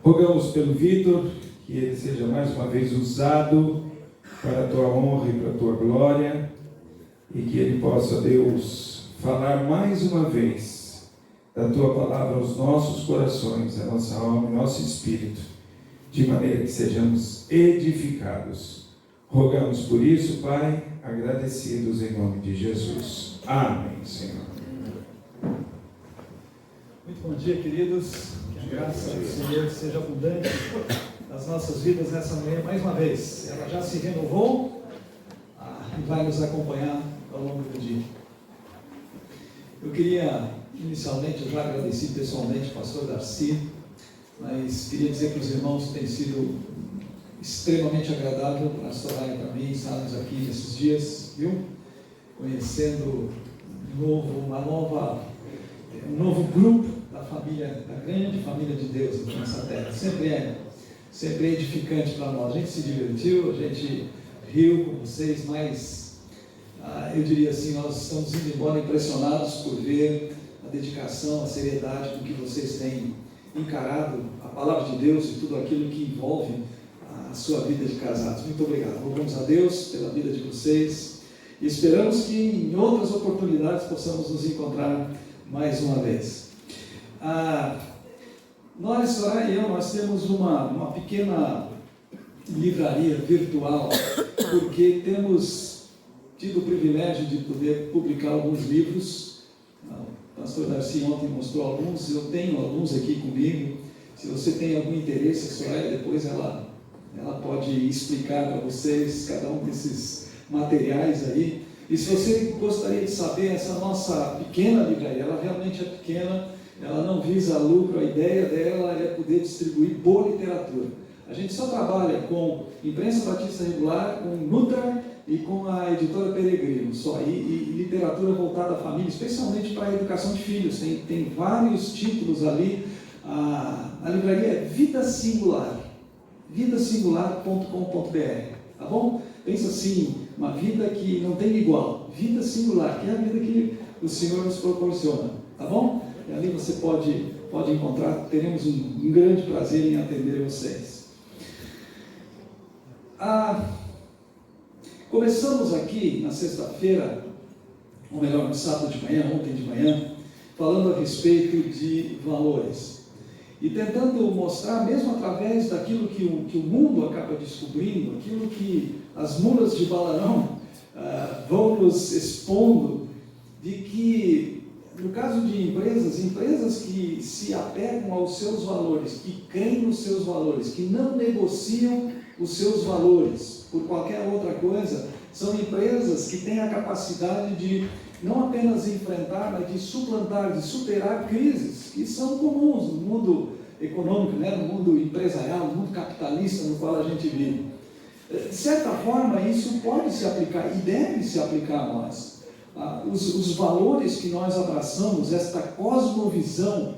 Rogamos pelo Vitor, que ele seja mais uma vez usado para a tua honra e para a tua glória, e que ele possa, Deus, falar mais uma vez da tua palavra aos nossos corações, à nossa alma e nosso espírito, de maneira que sejamos edificados. Rogamos por isso, Pai, agradecidos em nome de Jesus. Amém, Senhor. Muito bom dia, queridos. Que a graça do Senhor seja abundante nas nossas vidas nessa manhã mais uma vez. Ela já se renovou e vai nos acompanhar ao longo do dia. Eu queria, inicialmente, eu já agradeci pessoalmente ao pastor Darcy, mas queria dizer para os irmãos que tem sido extremamente agradável para a Soraya e para mim estarmos aqui nesses dias, viu? Conhecendo um novo grupo da família, da grande família de Deus aqui nessa terra. Sempre é edificante para nós. A gente se divertiu, a gente riu com vocês, mas eu diria assim, nós estamos indo embora impressionados por ver a dedicação, a seriedade com que vocês têm encarado a palavra de Deus e tudo aquilo que envolve a sua vida de casados. Muito obrigado. Louvamos a Deus pela vida de vocês e esperamos que em outras oportunidades possamos nos encontrar mais uma vez. Nós, Soraya e eu, nós temos uma pequena livraria virtual, porque temos tido o privilégio de poder publicar alguns livros. O pastor Darcy ontem mostrou alguns, eu tenho alguns aqui comigo. Se você tem algum interesse, a Soraya depois ela pode explicar para vocês cada um desses materiais aí. E se você gostaria de saber, essa nossa pequena livraria, ela realmente é pequena, ela não visa lucro, a ideia dela é poder distribuir boa literatura. A gente só trabalha com Imprensa Batista Regular, com Nutra e com a editora Peregrino, só, e literatura voltada à família, especialmente para a educação de filhos. Tem vários títulos ali. A livraria é Vida Singular, vidasingular.com.br, tá bom? Pensa assim, uma vida que não tem igual, vida singular, que é a vida que o Senhor nos proporciona, tá bom? E ali você pode encontrar, teremos um grande prazer em atender vocês. Começamos aqui na sexta-feira, ou melhor, no sábado de manhã, ontem de manhã, falando a respeito de valores. E tentando mostrar, mesmo através daquilo que o mundo acaba descobrindo, aquilo que as mulas de Balaão vão nos expondo, de que, no caso de empresas que se apegam aos seus valores, que creem nos seus valores, que não negociam os seus valores por qualquer outra coisa, são empresas que têm a capacidade de não apenas enfrentar, mas de suplantar, de superar crises que são comuns no mundo econômico, né? No mundo empresarial, no mundo capitalista no qual a gente vive. De certa forma, isso pode se aplicar e deve se aplicar a nós. Os valores que nós abraçamos, esta cosmovisão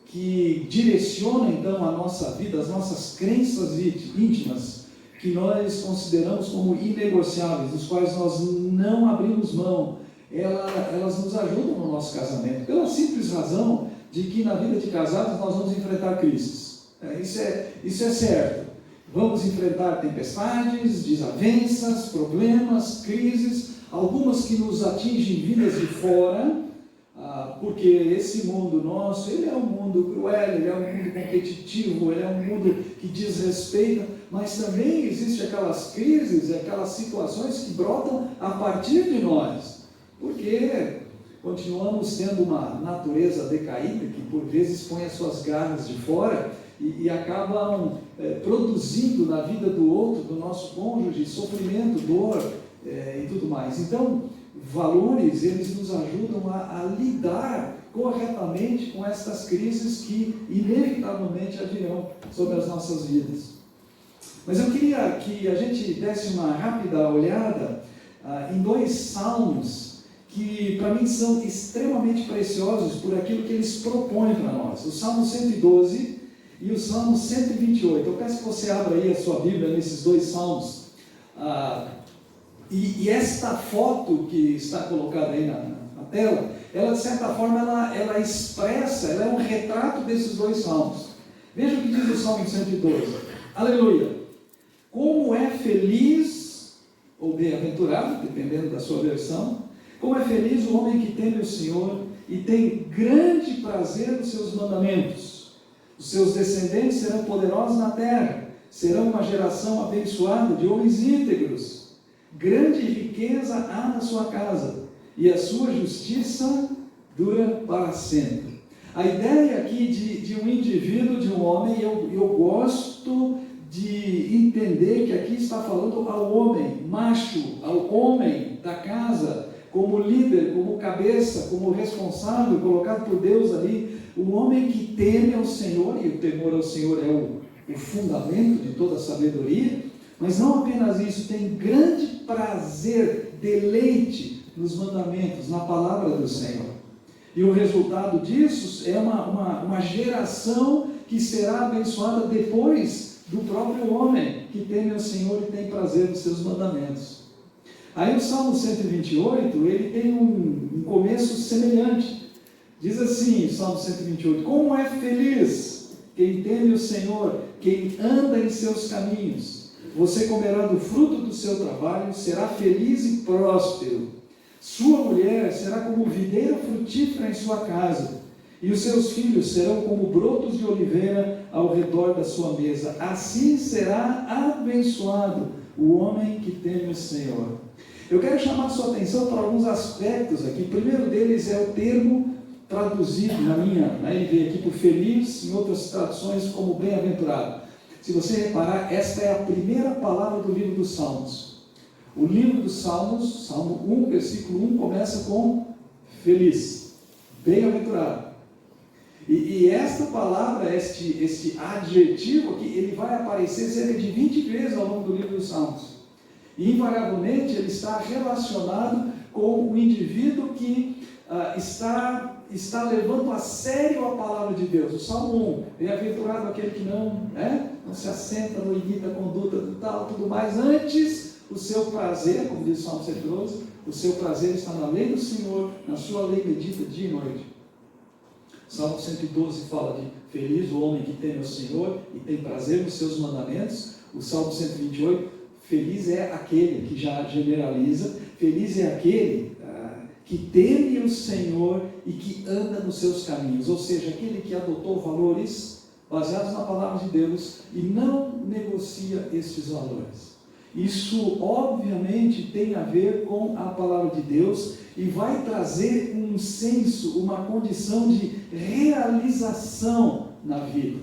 que direciona então a nossa vida, as nossas crenças íntimas, que nós consideramos como inegociáveis, dos quais nós não abrimos mão, elas nos ajudam no nosso casamento, pela simples razão de que na vida de casados nós vamos enfrentar crises. Isso é certo. Vamos enfrentar tempestades, desavenças, problemas, crises, algumas que nos atingem vindas de fora, porque esse mundo nosso, ele é um mundo cruel, ele é um mundo competitivo, ele é um mundo que desrespeita, mas também existem aquelas crises, aquelas situações que brotam a partir de nós, porque continuamos tendo uma natureza decaída que por vezes põe as suas garras de fora e acabam produzindo na vida do outro, do nosso cônjuge, sofrimento, dor e tudo mais. Então, valores, eles nos ajudam a lidar corretamente com essas crises que inevitavelmente virão sobre as nossas vidas. Mas eu queria que a gente desse uma rápida olhada em dois salmos que para mim são extremamente preciosos por aquilo que eles propõem para nós. O Salmo 112 e o Salmo 128. Eu peço que você abra aí a sua Bíblia nesses dois salmos. E esta foto que está colocada aí na tela, ela de certa forma ela expressa, ela é um retrato desses dois salmos. Veja o que diz o Salmo 112. Aleluia! Como é feliz, ou bem-aventurado, dependendo da sua versão, como é feliz o homem que teme o Senhor e tem grande prazer nos seus mandamentos. Os seus descendentes serão poderosos na terra, serão uma geração abençoada de homens íntegros. Grande riqueza há na sua casa, e a sua justiça dura para sempre. A ideia aqui de um indivíduo, de um homem, eu gosto de entender que aqui está falando ao homem, macho, ao homem da casa, como líder, como cabeça, como responsável, colocado por Deus ali, o homem que teme ao Senhor, e o temor ao Senhor é o fundamento de toda a sabedoria, mas não apenas isso, tem grande prazer, deleite nos mandamentos, na palavra do Senhor. E o resultado disso é uma geração que será abençoada depois do próprio homem que teme ao Senhor e tem prazer nos seus mandamentos. Aí o Salmo 128, ele tem um começo semelhante. Diz assim, Salmo 128, como é feliz quem teme o Senhor, quem anda em seus caminhos. Você comerá do fruto do seu trabalho, será feliz e próspero. Sua mulher será como videira frutífera em sua casa, e os seus filhos serão como brotos de oliveira ao redor da sua mesa. Assim será abençoado o homem que teme o Senhor. Eu quero chamar a sua atenção para alguns aspectos aqui. O primeiro deles é o termo traduzido na NVI aqui por feliz, em outras traduções como bem-aventurado. Se você reparar, esta é a primeira palavra do livro dos Salmos. O livro dos Salmos, Salmo 1, versículo 1, começa com feliz, bem-aventurado. E esta palavra, este adjetivo aqui, ele vai aparecer cerca de 20 vezes ao longo do livro dos Salmos. E invariavelmente ele está relacionado com o indivíduo que está levando a sério a palavra de Deus. O Salmo 1, bem-aventurado aquele que não se assenta, não imita a conduta do tal, tudo mais. Antes, o seu prazer, como diz o Salmo 112, o seu prazer está na lei do Senhor, na sua lei medita dia e noite. O Salmo 112 fala de feliz o homem que teme ao Senhor e tem prazer nos seus mandamentos. O Salmo 128, feliz é aquele que já generaliza, feliz é aquele que teme o Senhor e que anda nos seus caminhos, ou seja, aquele que adotou valores baseados na palavra de Deus e não negocia estes valores. Isso obviamente tem a ver com a palavra de Deus e vai trazer um senso, uma condição de realização na vida.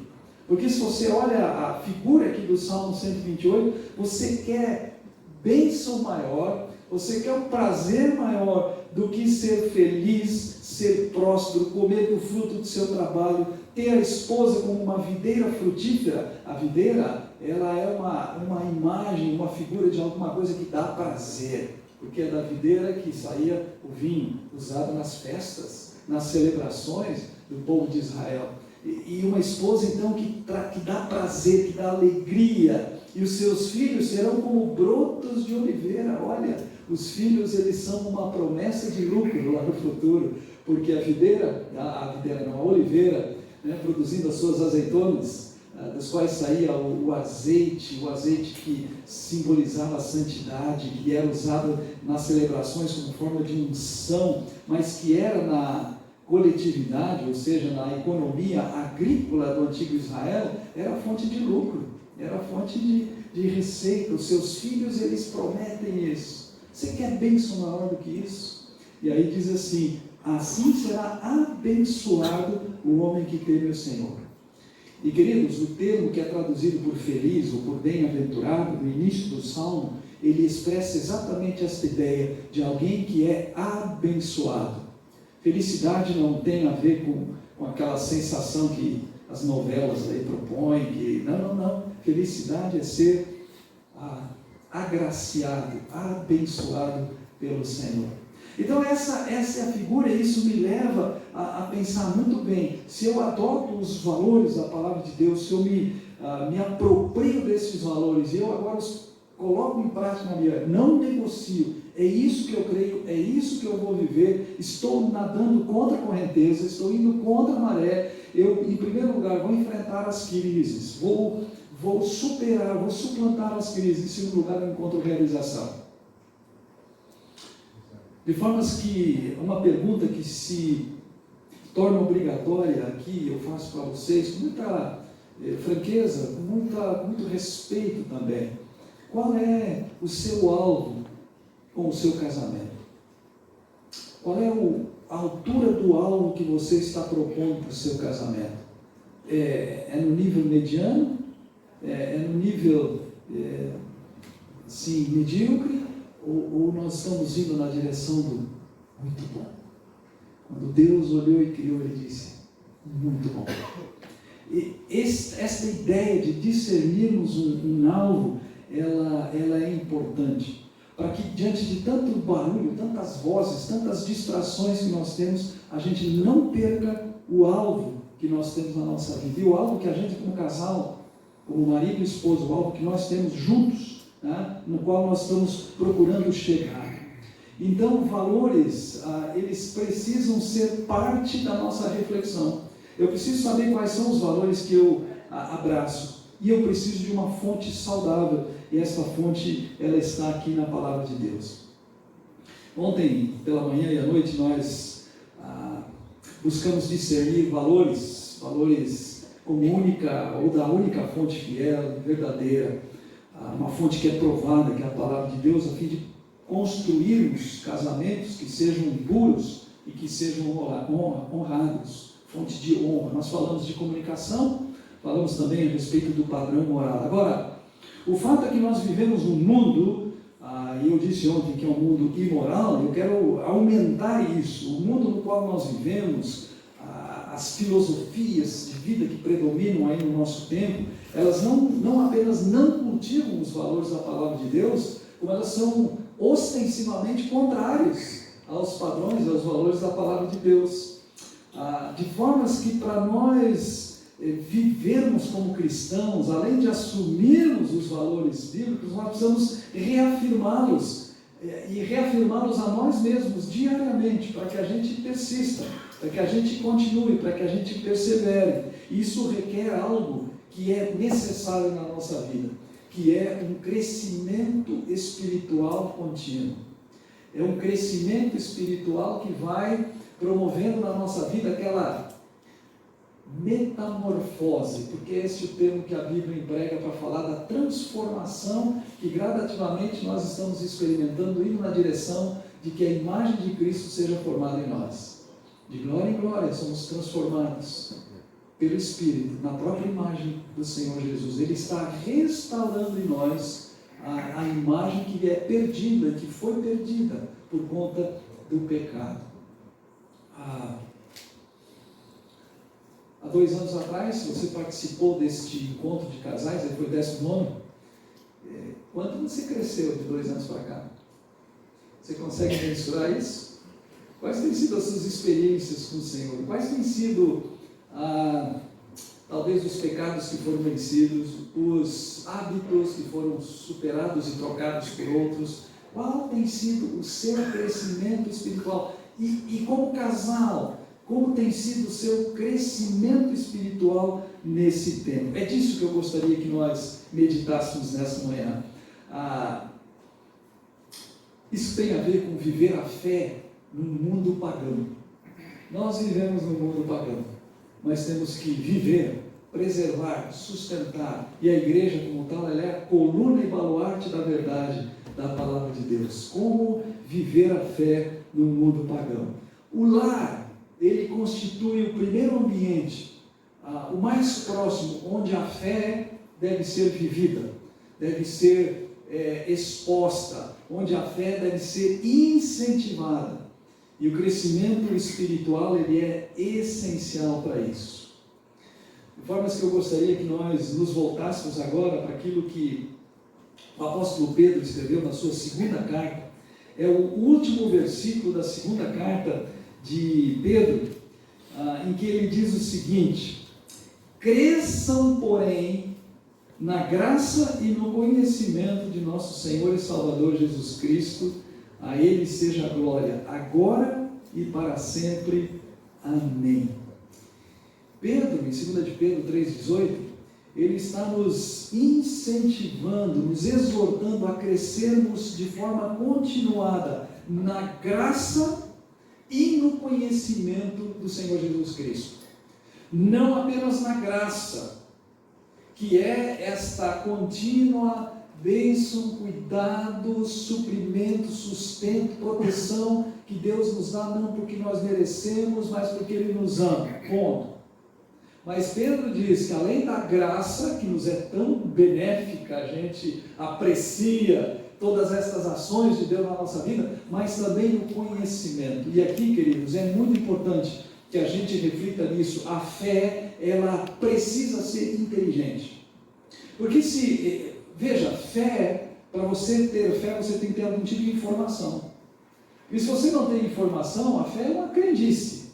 Porque se você olha a figura aqui do Salmo 128, você quer bênção maior, você quer um prazer maior do que ser feliz, ser próspero, comer do fruto do seu trabalho, ter a esposa como uma videira frutífera. A videira, ela é uma imagem, uma figura de alguma coisa que dá prazer, porque é da videira que saía o vinho, usado nas festas, nas celebrações do povo de Israel. E uma esposa então que dá prazer, que dá alegria, e os seus filhos serão como brotos de oliveira. Olha, os filhos, eles são uma promessa de lucro lá no futuro, porque a oliveira, produzindo as suas azeitonas, das quais saía o azeite que simbolizava a santidade, que era usado nas celebrações como forma de unção, mas que era na coletividade, ou seja, na economia agrícola do antigo Israel, era fonte de lucro, era fonte de receita. Os seus filhos, eles prometem isso. Você quer bênção maior do que isso? E aí diz assim, assim será abençoado o homem que teme o Senhor. E queridos, o termo que é traduzido por feliz ou por bem-aventurado no início do Salmo, ele expressa exatamente esta ideia de alguém que é abençoado. Felicidade não tem a ver com aquela sensação que as novelas aí propõem, que não. Felicidade é ser agraciado, abençoado pelo Senhor. Então essa é a figura, e isso me leva a pensar muito bem, se eu adoto os valores da palavra de Deus, se eu me aproprio desses valores, e eu agora os coloco em prática na minha vida, não negocio, é isso que eu creio, é isso que eu vou viver, estou nadando contra a correnteza, estou indo contra a maré, eu, em primeiro lugar, vou enfrentar as crises, vou superar, vou suplantar as crises. Em segundo lugar, eu encontro realização. De forma que uma pergunta que se torna obrigatória aqui, eu faço para vocês, com muita franqueza, com muito respeito também. Qual é o seu alvo com o seu casamento? Qual é a altura do alvo que você está propondo para o seu casamento? É no nível mediano? É no nível medíocre? Ou nós estamos indo na direção do muito bom? Quando Deus olhou e criou, Ele disse, muito bom. E esta ideia de discernirmos um alvo, ela é importante. Para que diante de tanto barulho, tantas vozes, tantas distrações que nós temos, a gente não perca o alvo que nós temos na nossa vida. E o alvo que a gente como casal, como marido e esposa, o alvo que nós temos juntos, né, no qual nós estamos procurando chegar. Então, valores, eles precisam ser parte da nossa reflexão. Eu preciso saber quais são os valores que eu abraço. E eu preciso de uma fonte saudável. E essa fonte, ela está aqui na Palavra de Deus. Ontem, pela manhã e à noite, nós buscamos discernir valores como única, ou da única fonte fiel, verdadeira, uma fonte que é provada, que é a Palavra de Deus, a fim de construirmos casamentos que sejam puros e que sejam honrados, fonte de honra. Nós falamos de comunicação, falamos também a respeito do padrão moral. Agora, o fato é que nós vivemos um mundo, e eu disse ontem que é um mundo imoral, eu quero aumentar isso. O mundo no qual nós vivemos, as filosofias de vida que predominam aí no nosso tempo, elas não apenas não cultivam os valores da Palavra de Deus, como elas são ostensivamente contrários aos padrões, aos valores da Palavra de Deus. De formas que para nós vivermos como cristãos, além de assumirmos os valores bíblicos, nós precisamos reafirmá-los e reafirmá-los a nós mesmos diariamente, para que a gente persista, para que a gente continue, para que a gente persevere. Isso requer algo que é necessário na nossa vida, que é um crescimento espiritual contínuo. É um crescimento espiritual que vai promovendo na nossa vida aquela metamorfose, porque esse é o termo que a Bíblia emprega para falar da transformação que gradativamente nós estamos experimentando, indo na direção de que a imagem de Cristo seja formada em nós. De glória em glória somos transformados pelo Espírito, na própria imagem do Senhor Jesus. Ele está restaurando em nós a imagem que é perdida, que foi perdida por conta do pecado. Há 2 anos atrás, você participou deste encontro de casais, ele foi 19º. Quanto você cresceu de 2 anos para cá? Você consegue mensurar isso? Quais têm sido as suas experiências com o Senhor? Quais têm sido, talvez, os pecados que foram vencidos, os hábitos que foram superados e trocados por outros? Qual tem sido o seu crescimento espiritual? E como casal, como tem sido o seu crescimento espiritual nesse tempo? É disso que eu gostaria que nós meditássemos nessa manhã. Isso tem a ver com viver a fé num mundo pagão. Nós vivemos num mundo pagão, mas temos que viver, preservar, sustentar. E a igreja como tal, ela é a coluna e baluarte da verdade, da palavra de Deus. Como viver a fé num mundo pagão? O lar, ele constitui o primeiro ambiente, o mais próximo, onde a fé deve ser vivida, deve ser exposta, onde a fé deve ser incentivada. E o crescimento espiritual, ele é essencial para isso. De formas que eu gostaria que nós nos voltássemos agora para aquilo que o apóstolo Pedro escreveu na sua segunda carta. É o último versículo da segunda carta de Pedro, em que ele diz o seguinte: cresçam, porém, na graça e no conhecimento de nosso Senhor e Salvador Jesus Cristo, a Ele seja a glória, agora e para sempre. Amém. Pedro, em 2 de Pedro 3,18, ele está nos incentivando, nos exortando a crescermos de forma continuada na graça e no conhecimento do Senhor Jesus Cristo. Não apenas na graça, que é esta contínua bênção, cuidado, suprimento, sustento, proteção que Deus nos dá, não porque nós merecemos, mas porque Ele nos ama. Ponto. Mas Pedro diz que além da graça, que nos é tão benéfica, a gente aprecia todas estas ações de Deus na nossa vida, mas também o conhecimento. E aqui, queridos, é muito importante que a gente reflita nisso. A fé, ela precisa ser inteligente. Porque veja, fé, para você ter fé, você tem que ter algum tipo de informação. E se você não tem informação, a fé é uma crendice.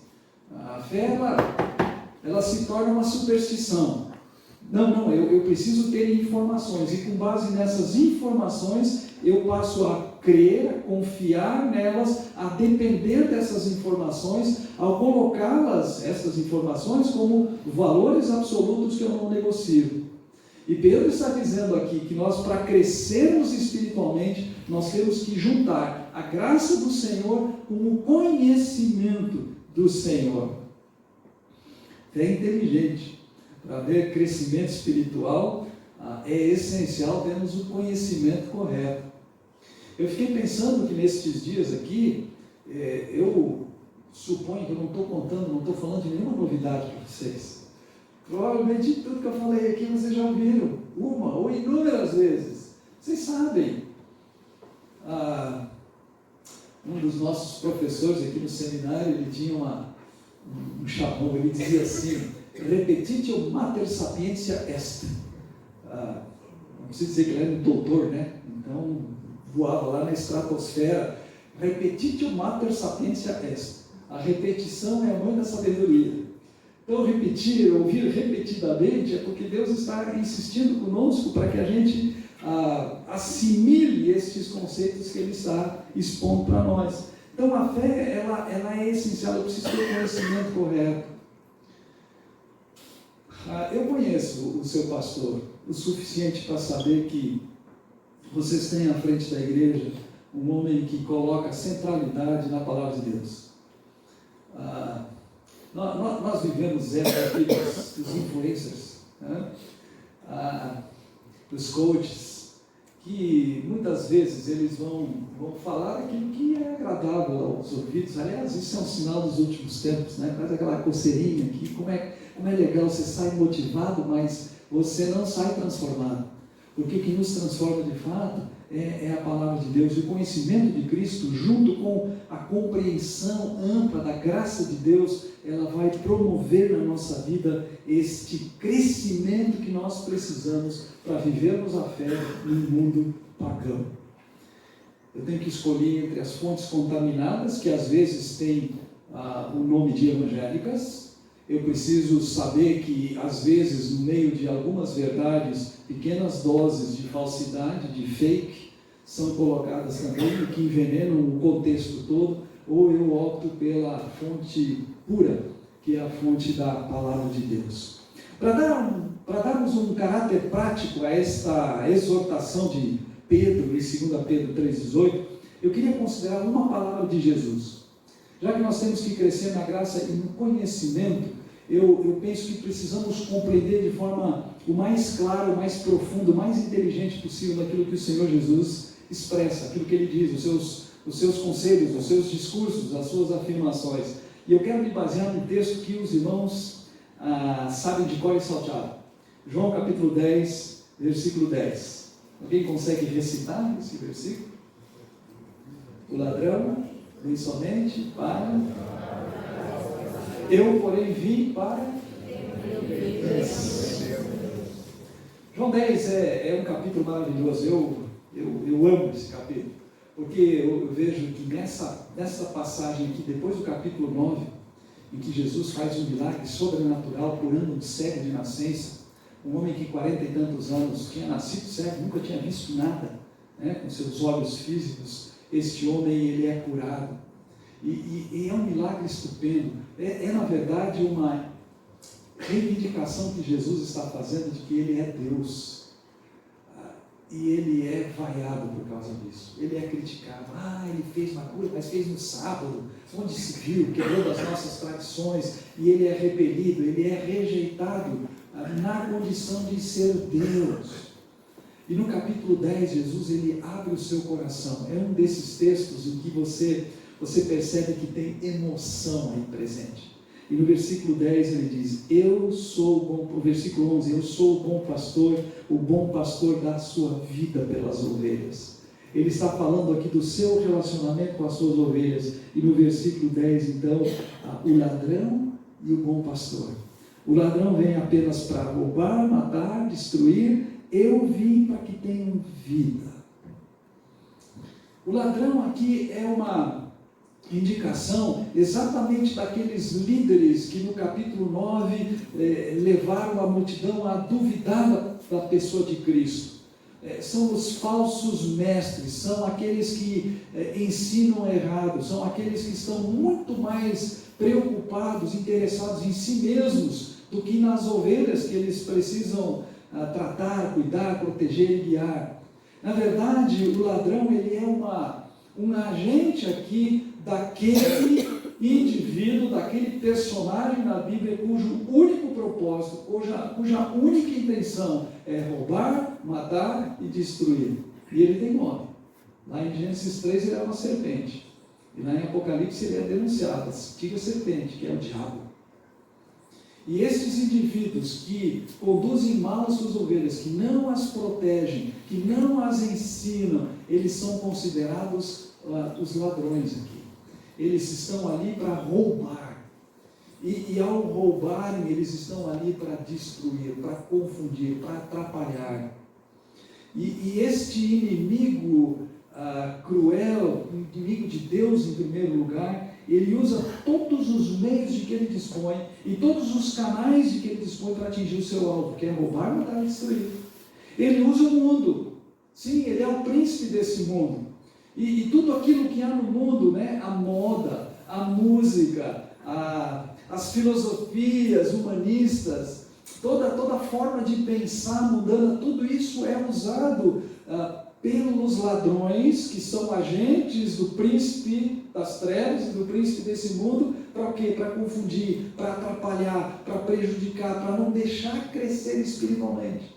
A fé, ela se torna uma superstição. Não, eu preciso ter informações, e com base nessas informações, eu passo a crer, a confiar nelas, a depender dessas informações, ao colocá-las, essas informações, como valores absolutos que eu não negocio. E Pedro está dizendo aqui que nós, para crescermos espiritualmente, nós temos que juntar a graça do Senhor com o conhecimento do Senhor. É inteligente. Para haver crescimento espiritual, é essencial termos o conhecimento correto. Eu fiquei pensando que nestes dias aqui, eu suponho que eu não estou contando, não estou falando de nenhuma novidade para vocês. Provavelmente tudo que eu falei aqui vocês já ouviram, uma ou inúmeras vezes. Vocês sabem, um dos nossos professores aqui no seminário, ele tinha um chavão, ele dizia assim: repetitio mater sapientia est. Não preciso dizer que ele era um doutor, né? Então, voava lá na estratosfera. Repetitio mater sapientia est. A repetição é a mãe da sabedoria. Então, ouvir repetidamente é porque Deus está insistindo conosco para que a gente assimile estes conceitos que Ele está expondo para nós. Então, a fé, ela é essencial, eu preciso ter o conhecimento correto. Eu conheço o seu pastor o suficiente para saber que vocês têm à frente da igreja um homem que coloca centralidade na palavra de Deus. Nós vivemos época dos influencers, né? Dos coaches, que muitas vezes eles vão falar aquilo que é agradável aos ouvidos. Aliás, isso é um sinal dos últimos tempos, né? Faz aquela coceirinha aqui, como é legal, você sai motivado, mas você não sai transformado, porque o que nos transforma de fato é a palavra de Deus, e o conhecimento de Cristo, junto com a compreensão ampla da graça de Deus, ela vai promover na nossa vida este crescimento que nós precisamos para vivermos a fé no mundo pagão. Eu tenho que escolher entre as fontes contaminadas, que às vezes têm o nome de evangélicas. Eu preciso saber que, às vezes, no meio de algumas verdades, pequenas doses de falsidade, de fake, são colocadas também, que envenenam o contexto todo, ou eu opto pela fonte pura, que é a fonte da palavra de Deus. Para darmos um caráter prático a esta exortação de Pedro, em 2 Pedro 3,18, eu queria considerar uma palavra de Jesus. Já que nós temos que crescer na graça e no conhecimento, eu penso que precisamos compreender de forma o mais clara, o mais profundo, o mais inteligente possível daquilo que o Senhor Jesus expressa, aquilo que Ele diz, os seus conselhos, os seus discursos, as suas afirmações. E eu quero me basear num texto que os irmãos sabem de cor e salteado. João capítulo 10, versículo 10. Alguém consegue recitar esse versículo? O ladrão vem somente para... Eu, porém, vim para... João 10 é um capítulo maravilhoso. Eu amo esse capítulo, porque eu vejo que nessa passagem aqui, depois do capítulo 9, em que Jesus faz um milagre sobrenatural, curando um cego de nascença, um homem que 40 e tantos anos tinha nascido cego, nunca tinha visto nada, né, com seus olhos físicos. Este homem, ele é curado. E é um milagre estupendo. É na verdade uma reivindicação que Jesus está fazendo de que Ele é Deus. E Ele é vaiado por causa disso. Ele é criticado. Ele fez uma coisa, mas fez no sábado, onde se viu, quebrando as nossas tradições. E Ele é repelido, Ele é rejeitado na condição de ser Deus. E no capítulo 10, Jesus ele abre o seu coração. É um desses textos em que você percebe que tem emoção aí presente. E no versículo 10 ele diz, o versículo 11, eu sou o bom pastor dá a sua vida pelas ovelhas. Ele está falando aqui do seu relacionamento com as suas ovelhas. E no versículo 10, então, o ladrão e o bom pastor. O ladrão vem apenas para roubar, matar, destruir. Eu vim para que tenham vida. O ladrão aqui é uma indicação exatamente daqueles líderes que no capítulo 9 levaram a multidão a duvidar da pessoa de Cristo. São os falsos mestres, são aqueles que ensinam errado, são aqueles que estão muito mais preocupados, interessados em si mesmos do que nas ovelhas que eles precisam tratar, cuidar, proteger e guiar. Na verdade, o ladrão ele é um agente aqui daquele indivíduo, daquele personagem na Bíblia cujo único propósito, cuja única intenção é roubar, matar e destruir. E ele tem nome. Lá em Gênesis 3 ele é uma serpente. E lá em Apocalipse ele é denunciado, a antiga serpente, que é o diabo. E estes indivíduos que conduzem mal as suas ovelhas, que não as protegem, que não as ensinam, eles são considerados os ladrões aqui. Eles estão ali para roubar. E ao roubarem, eles estão ali para destruir, para confundir, para atrapalhar. E este inimigo cruel, inimigo de Deus em primeiro lugar, ele usa todos os meios de que ele dispõe e todos os canais de que ele dispõe para atingir o seu alvo, que é roubar, matar e destruir. Ele usa o mundo. Sim, ele é o príncipe desse mundo. E tudo aquilo que há no mundo, né, a moda, a música, as filosofias humanistas, toda forma de pensar mundana, tudo isso é usado pelos ladrões, que são agentes do príncipe das trevas e do príncipe desse mundo, para o quê? Para confundir, para atrapalhar, para prejudicar, para não deixar crescer espiritualmente.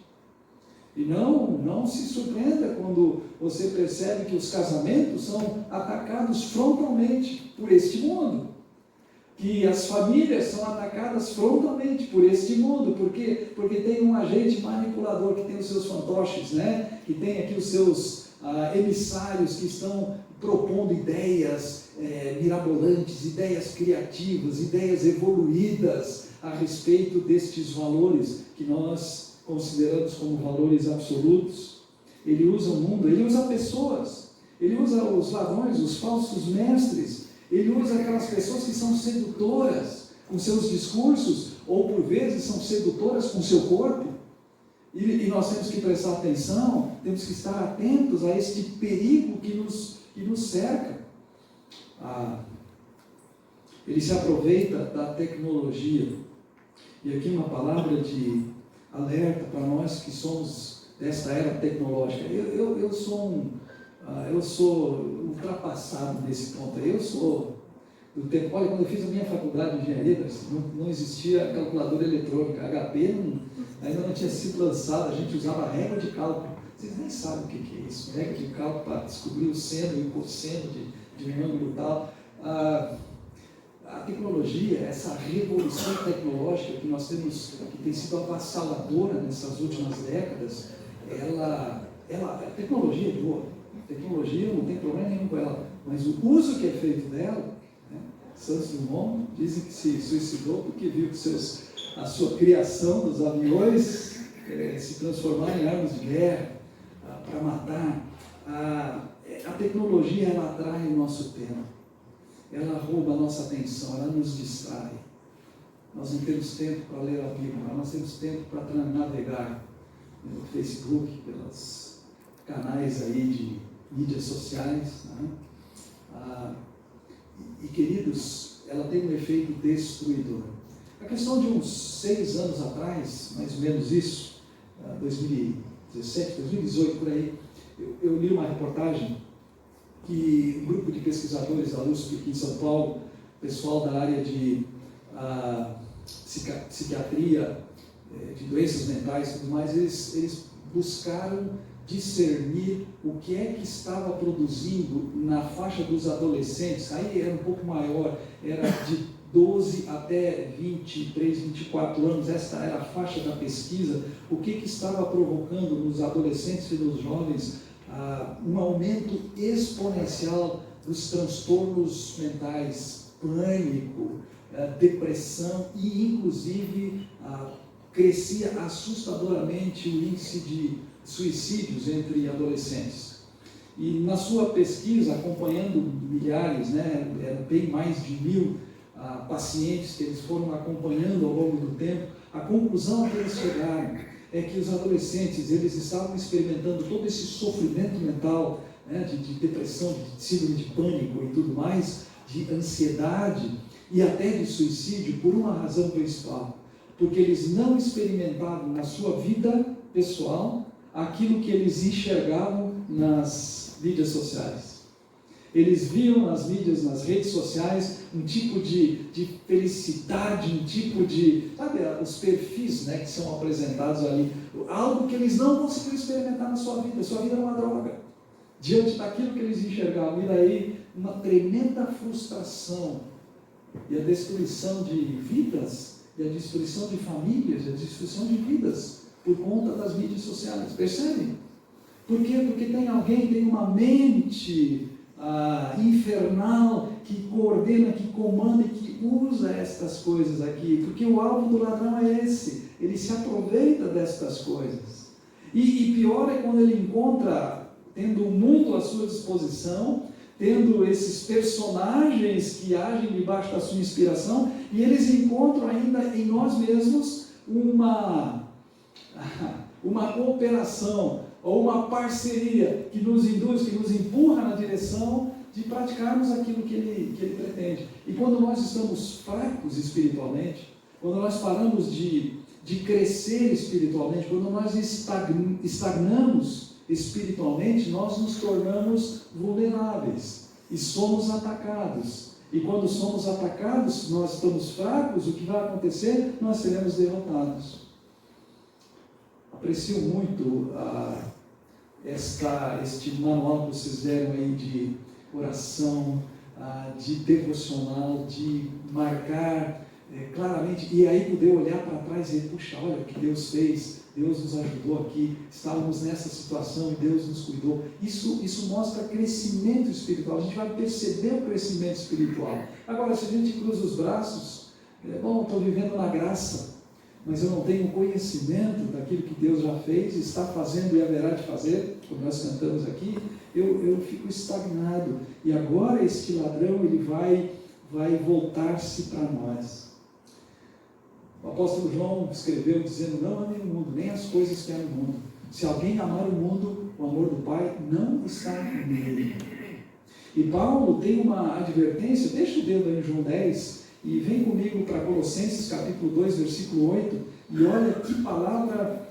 E não se surpreenda quando você percebe que os casamentos são atacados frontalmente por este mundo. Que as famílias são atacadas frontalmente por este mundo. Por quê? Porque tem um agente manipulador que tem os seus fantoches, né? Que tem aqui os seus emissários que estão propondo ideias mirabolantes, ideias criativas, ideias evoluídas a respeito destes valores que nós consideramos como valores absolutos. Ele usa o mundo, ele usa pessoas, ele usa os ladrões, os falsos mestres, ele usa aquelas pessoas que são sedutoras com seus discursos, ou por vezes são sedutoras com seu corpo, e nós temos que prestar atenção, temos que estar atentos a este perigo que nos cerca. Ele se aproveita da tecnologia, e aqui uma palavra de alerta para nós que somos desta era tecnológica. Eu sou ultrapassado nesse ponto. Eu sou do tempo. Olha, quando eu fiz a minha faculdade de engenharia, não existia calculadora eletrônica. HP ainda não tinha sido lançada. A gente usava régua de cálculo. Vocês nem sabem o que é isso. Régua de cálculo para descobrir o seno e o cosseno de um ângulo tal. A tecnologia, essa revolução tecnológica que nós temos, que tem sido avassaladora nessas últimas décadas, a tecnologia é boa. A tecnologia não tem problema nenhum com ela, mas o uso que é feito dela, né? Santos Dumont dizem que se suicidou porque viu que a sua criação dos aviões se transformar em armas de guerra para matar. A tecnologia ela atrai o nosso tempo, ela rouba a nossa atenção, ela nos distrai. Nós não temos tempo para ler a Bíblia, mas nós temos tempo para navegar no Facebook, pelos canais aí de mídias sociais, né? E queridos, ela tem um efeito destruidor. A questão de uns 6 anos atrás, mais ou menos isso, 2017, 2018, por aí, eu li uma reportagem que um grupo de pesquisadores da USP aqui em São Paulo, pessoal da área de psiquiatria, de doenças mentais e tudo mais, eles buscaram discernir o que é que estava produzindo na faixa dos adolescentes. Aí era um pouco maior, era de 12 até 23, 24 anos, esta era a faixa da pesquisa. O que estava provocando nos adolescentes e nos jovens um aumento exponencial dos transtornos mentais, pânico, depressão e, inclusive, crescia assustadoramente o índice de suicídios entre adolescentes. E na sua pesquisa, acompanhando milhares, eram bem mais de 1000 pacientes que eles foram acompanhando ao longo do tempo, a conclusão a que eles chegaram é que os adolescentes, eles estavam experimentando todo esse sofrimento mental, de depressão, de síndrome de pânico e tudo mais, de ansiedade e até de suicídio, por uma razão principal, porque eles não experimentavam na sua vida pessoal aquilo que eles enxergavam nas mídias sociais. Eles viam nas mídias, nas redes sociais, um tipo de felicidade, um tipo de, sabe, os perfis, que são apresentados ali, algo que eles não conseguiram experimentar na sua vida. Sua vida era uma droga, diante daquilo que eles enxergavam. E daí, uma tremenda frustração e a destruição de vidas, e a destruição de famílias, e a destruição de vidas, por conta das mídias sociais. Percebem? Por quê? Porque tem uma mente infernal que coordena, que comanda e que usa estas coisas aqui, porque o alvo do ladrão é esse, ele se aproveita destas coisas. E pior é quando ele encontra, tendo o mundo à sua disposição, tendo esses personagens que agem debaixo da sua inspiração, e eles encontram ainda em nós mesmos uma cooperação, ou uma parceria que nos induz, que nos empurra na direção de praticarmos aquilo que ele pretende. E quando nós estamos fracos espiritualmente, quando nós paramos de crescer espiritualmente, quando nós estagnamos espiritualmente, nós nos tornamos vulneráveis e somos atacados. E quando somos atacados, nós estamos fracos, o que vai acontecer? Nós seremos derrotados. Aprecio muito este manual que vocês deram aí de oração, de devocional, de marcar claramente, e aí poder olhar para trás e dizer, puxa, olha o que Deus fez, Deus nos ajudou aqui, estávamos nessa situação e Deus nos cuidou. Isso mostra crescimento espiritual, a gente vai perceber o crescimento espiritual. Agora, se a gente cruza os braços, estou vivendo na graça, mas eu não tenho conhecimento daquilo que Deus já fez, está fazendo e haverá de fazer, como nós cantamos aqui, eu fico estagnado. E agora este ladrão, ele vai voltar-se para nós. O apóstolo João escreveu dizendo, não amem o mundo, nem as coisas que há no mundo. Se alguém amar o mundo, o amor do Pai não está nele. E Paulo tem uma advertência, deixa o dedo aí em João 10, e vem comigo para Colossenses capítulo 2, versículo 8, e olha que palavra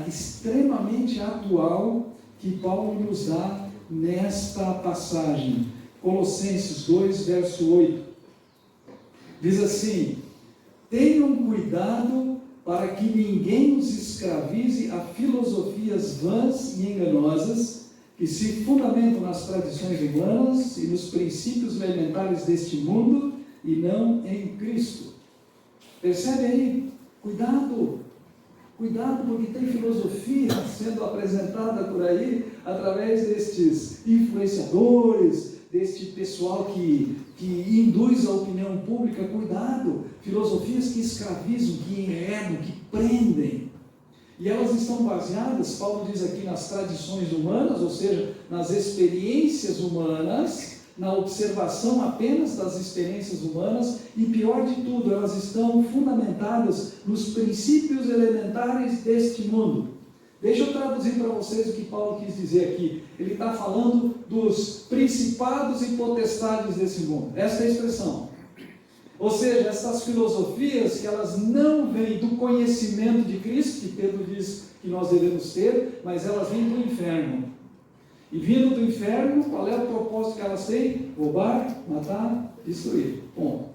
extremamente atual que Paulo nos dá nesta passagem. Colossenses 2, verso 8, diz assim, tenham cuidado para que ninguém os escravize a filosofias vãs e enganosas, que se fundamentam nas tradições humanas e nos princípios elementares deste mundo, e não em Cristo. Percebe aí? Cuidado, porque tem filosofia sendo apresentada por aí, através destes influenciadores, deste pessoal que induz a opinião pública. Cuidado, filosofias que escravizam, que enredam, que prendem. E elas estão baseadas, Paulo diz aqui, nas tradições humanas, ou seja, nas experiências humanas, na observação apenas das experiências humanas, e pior de tudo, elas estão fundamentadas nos princípios elementares deste mundo. Deixa eu traduzir para vocês o que Paulo quis dizer aqui. Ele está falando dos principados e potestades desse mundo. Essa é a expressão. Ou seja, essas filosofias que elas não vêm do conhecimento de Cristo, que Pedro diz que nós devemos ter, mas elas vêm do inferno. E vindo do inferno, qual é o propósito que elas têm? Roubar, matar, destruir. Bom,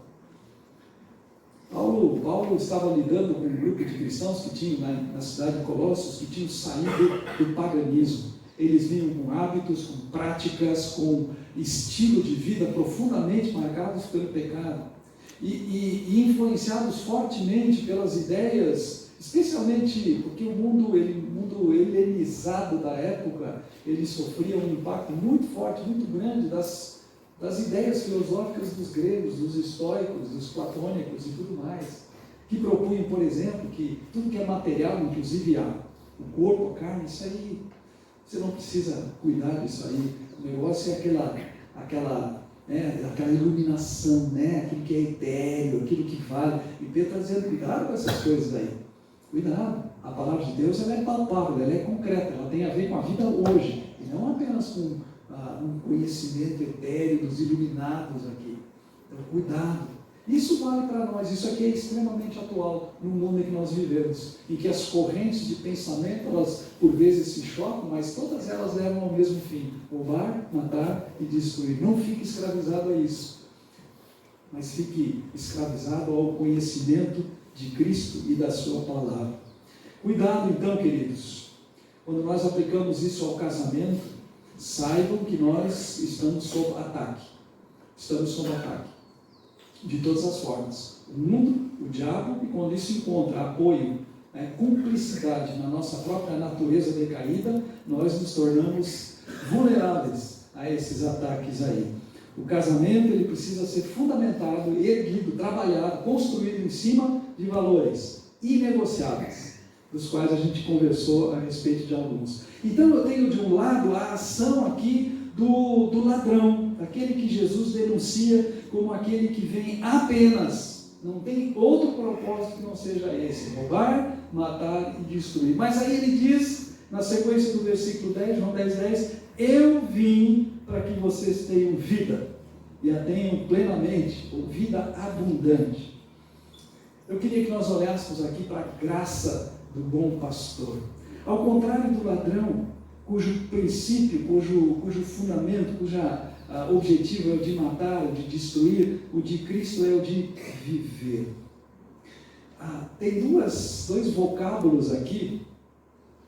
Paulo estava lidando com um grupo de cristãos que tinham na cidade de Colossos, que tinham saído do paganismo. Eles vinham com hábitos, com práticas, com estilo de vida profundamente marcados pelo pecado e influenciados fortemente pelas ideias, especialmente porque o mundo helenizado da época, ele sofria um impacto muito forte, muito grande das ideias filosóficas dos gregos, dos estoicos, dos platônicos e tudo mais, que propunham, por exemplo, que tudo que é material, inclusive o corpo, a carne, isso aí, você não precisa cuidar disso aí. O negócio é aquela iluminação, né? Aquilo que é etéreo, aquilo que vale. E Pedro está dizendo, cuidado com essas coisas aí. Cuidado. A palavra de Deus, ela é palpável, ela é concreta, ela tem a ver com a vida hoje, e não apenas com um conhecimento etéreo dos iluminados aqui. Então, cuidado. Isso vale para nós, isso aqui é extremamente atual no mundo em que nós vivemos, em que as correntes de pensamento, elas por vezes se chocam, mas todas elas levam ao mesmo fim: roubar, matar e destruir. Não fique escravizado a isso, mas fique escravizado ao conhecimento de Cristo e da sua palavra. Cuidado então, queridos, quando nós aplicamos isso ao casamento, saibam que nós estamos sob ataque. Estamos sob ataque. De todas as formas. O mundo, o diabo, e quando isso encontra apoio, cumplicidade na nossa própria natureza decaída, nós nos tornamos vulneráveis a esses ataques aí. O casamento, ele precisa ser fundamentado, erguido, trabalhado, construído em cima de valores inegociáveis, dos quais a gente conversou a respeito de alguns. Então eu tenho de um lado a ação aqui do ladrão, aquele que Jesus denuncia como aquele que vem apenas, não tem outro propósito que não seja esse: roubar, matar e destruir. Mas aí ele diz, na sequência do versículo 10, João 10:10, eu vim para que vocês tenham vida, e a tenham plenamente, ou vida abundante. Eu queria que nós olhássemos aqui para a graça do bom pastor. Ao contrário do ladrão, cujo princípio, cujo fundamento, cuja objetivo é o de matar, o de destruir, o de Cristo é o de viver. Tem dois vocábulos aqui,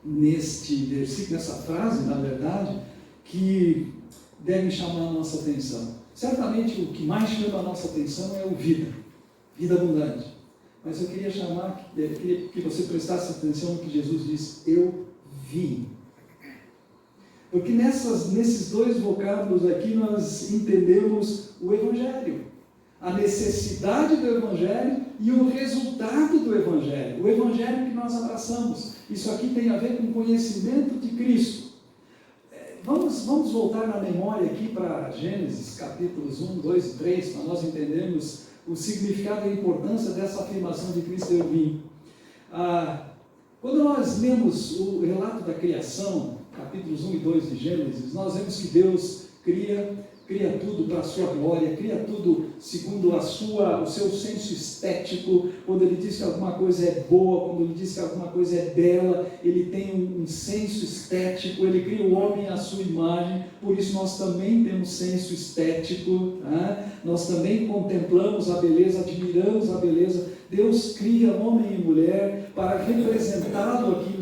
neste versículo, nessa frase, na verdade, que devem chamar a nossa atenção. Certamente o que mais chama a nossa atenção é o vida abundante. Mas eu queria que você prestasse atenção no que Jesus diz: eu vim. Porque nesses dois vocábulos aqui nós entendemos o Evangelho, a necessidade do Evangelho e o resultado do Evangelho, o Evangelho que nós abraçamos. Isso aqui tem a ver com o conhecimento de Cristo. Vamos voltar na memória aqui para Gênesis, capítulos 1, 2 e 3, para nós entendermos o significado e a importância dessa afirmação de Cristo: eu vim. Quando nós lemos o relato da criação, capítulos 1 e 2 de Gênesis, nós vemos que Deus cria tudo para a sua glória, cria tudo segundo o seu senso estético. Quando ele diz que alguma coisa é boa, quando ele diz que alguma coisa é bela, ele tem um senso estético. Ele cria o homem à sua imagem, por isso nós também temos senso estético, nós também contemplamos a beleza, admiramos a beleza. Deus cria homem e mulher para representá-lo aqui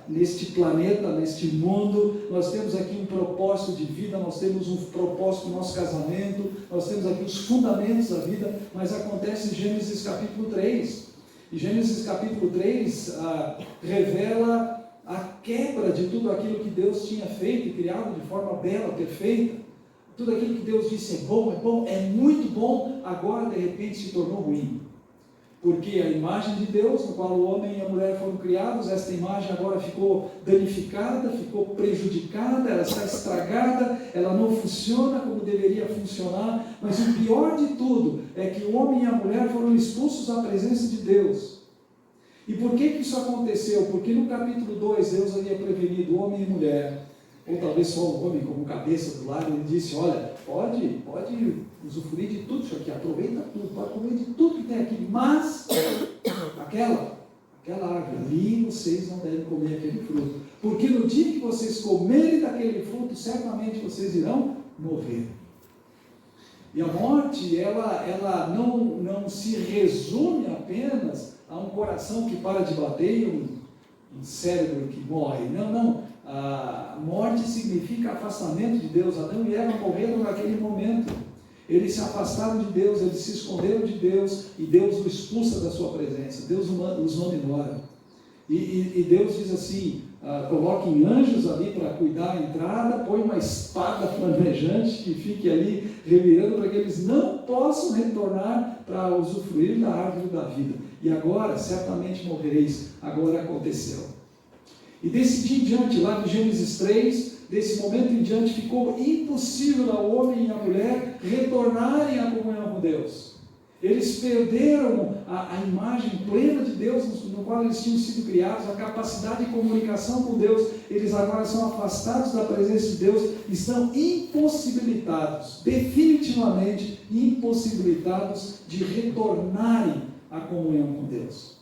neste planeta, neste mundo. Nós temos aqui um propósito de vida, nós temos um propósito no nosso casamento, nós temos aqui os fundamentos da vida, mas acontece em Gênesis capítulo 3. E Gênesis capítulo 3 revela a quebra de tudo aquilo que Deus tinha feito e criado de forma bela, perfeita. Tudo aquilo que Deus disse é bom, é muito bom, agora de repente se tornou ruim. Porque a imagem de Deus, no qual o homem e a mulher foram criados, esta imagem agora ficou danificada, ficou prejudicada, ela está estragada, ela não funciona como deveria funcionar. Mas o pior de tudo é que o homem e a mulher foram expulsos da presença de Deus. E por que isso aconteceu? Porque no capítulo 2 Deus havia prevenido homem e mulher ou talvez só o homem como cabeça do lar, ele disse, olha, pode usufruir de tudo isso aqui, aproveita tudo, pode comer de tudo que tem aqui, mas aquela árvore, ali vocês não devem comer aquele fruto, porque no dia que vocês comerem daquele fruto, certamente vocês irão morrer. E a morte, ela não se resume apenas a um coração que para de bater e um cérebro que morre. Não. A morte significa afastamento de Deus. Adão e Eva morreram naquele momento. Eles se afastaram de Deus, eles se esconderam de Deus, e Deus os expulsa da sua presença. Deus os manda embora. E Deus diz assim, coloquem anjos ali para cuidar a entrada, põe uma espada flamejante que fique ali revirando para que eles não possam retornar para usufruir da árvore da vida. E agora, certamente morrereis. Agora aconteceu. E desse dia em diante, lá no Gênesis 3, desse momento em diante, ficou impossível ao homem e à mulher retornarem à comunhão com Deus. Eles perderam a imagem plena de Deus no qual eles tinham sido criados, a capacidade de comunicação com Deus. Eles agora são afastados da presença de Deus, estão impossibilitados, definitivamente impossibilitados de retornarem à comunhão com Deus.